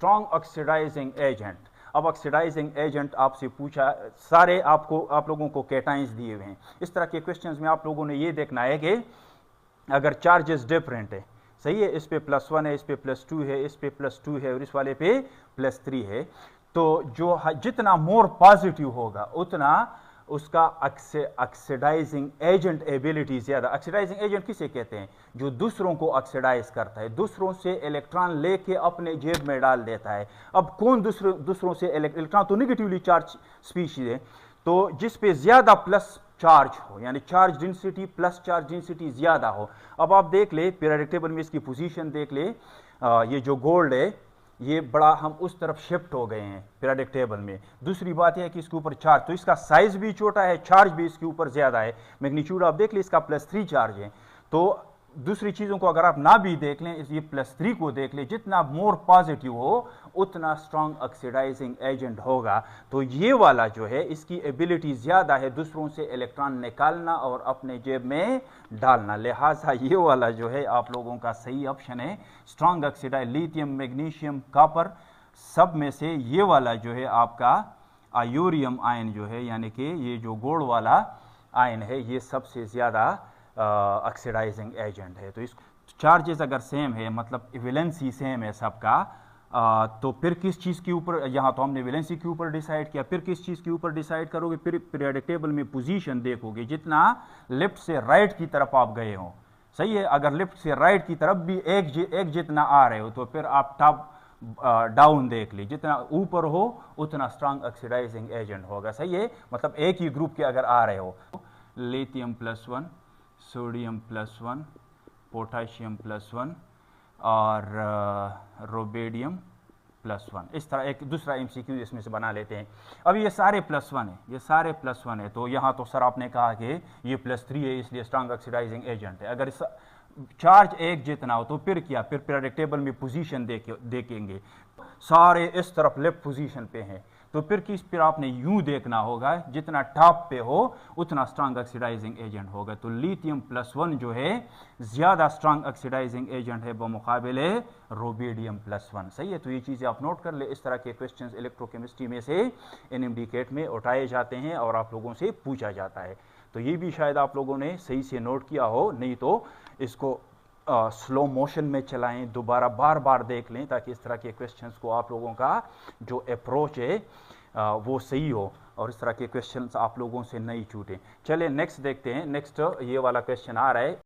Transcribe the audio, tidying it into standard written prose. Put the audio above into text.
Strong oxidizing agent. अब oxidizing agent आपसे पूछा, सारे आप लोगों को कैटाइंस दिए हुए हैं। इस तरह के क्वेश्चंस में आप लोगों ने ये देखना है कि अगर चार्जेस डिफरेंट है, सही है, इस पे +1 है, इस पे +2 है, इस पे +2 है और इस वाले पे +3 है, तो जो जितना मोर पॉजिटिव होगा उतना उसका ऑक्सीडाइजिंग एजेंट एबिलिटी ज्यादा। ऑक्सीडाइजिंग एजेंट किसे कहते हैं? जो दूसरों को ऑक्सीडाइज करता है, दूसरों से इलेक्ट्रॉन लेके अपने जेब में डाल देता है। अब कौन दूसरों से इलेक्ट्रॉन तो निगेटिवली चार्ज स्पीशीज है, तो जिस पे ज्यादा प्लस चार्ज हो, यानी charge density plus charge density ज्यादा हो। अब आप देख ले पीरियोडिक टेबल में इसकी पोजीशन देख ले, ये जो गोल्ड है ये बड़ा हम उस तरफ शिफ्ट हो गए हैं पीरियोडिक टेबल में। दूसरी बात यह है कि इसके ऊपर चार्ज, तो इसका साइज भी छोटा है, चार्ज भी इसके ऊपर ज्यादा है। मैग्नीट्यूड आप देख ले इसका +3 चार्ज है। तो दूसरी चीजों को अगर आप ना भी देख लें, ये +3 को देख लें, जितना मोर पॉजिटिव हो उतना स्ट्रॉन्ग ऑक्सीडाइजिंग एजेंट होगा। तो ये वाला जो है इसकी एबिलिटी ज्यादा है दूसरों से इलेक्ट्रॉन निकालना और अपने जेब में डालना, लिहाजा ये वाला जो है आप लोगों का सही ऑप्शन है strong oxidize. Lithium, magnesium, copper, सब में से ये वाला जो है आपका आयोरियम आयन जो है, यानी कि ये जो गोल्ड वाला आयन है, ये सबसे ज्यादा ऑक्सीडाइजिंग एजेंट है। तो इस चार्जेस अगर सेम है, मतलब वैलेंसी सेम है सबका, तो फिर किस चीज़ के ऊपर, यहाँ तो हमने वैलेंसी के ऊपर डिसाइड किया, फिर किस चीज़ के ऊपर डिसाइड करोगे? फिर पीरियोडिक टेबल में पोजीशन देखोगे, जितना लेफ्ट से राइट की तरफ आप गए हो, सही है। अगर लेफ्ट से राइट की तरफ भी एक जितना आ रहे हो तो फिर आप टॉप डाउन देख ली, जितना ऊपर हो उतना स्ट्रॉन्ग ऑक्सीडाइजिंग एजेंट होगा, सही है। मतलब एक ही ग्रुप के अगर आ रहे हो, लिथियम +1, सोडियम +1, पोटाशियम +1 और रोबेडियम +1, इस तरह एक दूसरा MCQ इसमें से बना लेते हैं। अब ये सारे +1 है, ये सारे +1 है, तो यहाँ तो सर आपने कहा कि ये +3 है इसलिए स्ट्रॉन्ग ऑक्सीडाइजिंग एजेंट है। अगर चार्ज एक जितना हो तो फिर क्या, फिर पीरियोडिक टेबल में पोजीशन देखेंगे, सारे इस तरफ लेफ्ट पोजीशन पे हैं, तो फिर आपने यूं देखना होगा, जितना टॉप पे हो उतना स्ट्रॉन्ग ऑक्सीडाइजिंग एजेंट होगा। तो लिथियम +1 जो है ज्यादा स्ट्रॉन्ग ऑक्सीडाइजिंग एजेंट है बमुकाबिले रोबेडियम +1, सही है। तो ये चीजें आप नोट कर ले। इस तरह के क्वेश्चंस इलेक्ट्रोकेमिस्ट्री में से NMDCAT में उठाए जाते हैं और आप लोगों से पूछा जाता है। तो ये भी शायद आप लोगों ने सही से नोट किया हो, नहीं तो इसको स्लो मोशन में चलाएं, दोबारा बार बार देख लें, ताकि इस तरह के क्वेश्चंस को आप लोगों का जो अप्रोच है वो सही हो और इस तरह के क्वेश्चंस आप लोगों से नहीं छूटें। चलिए नेक्स्ट देखते हैं। नेक्स्ट ये वाला क्वेश्चन आ रहा है।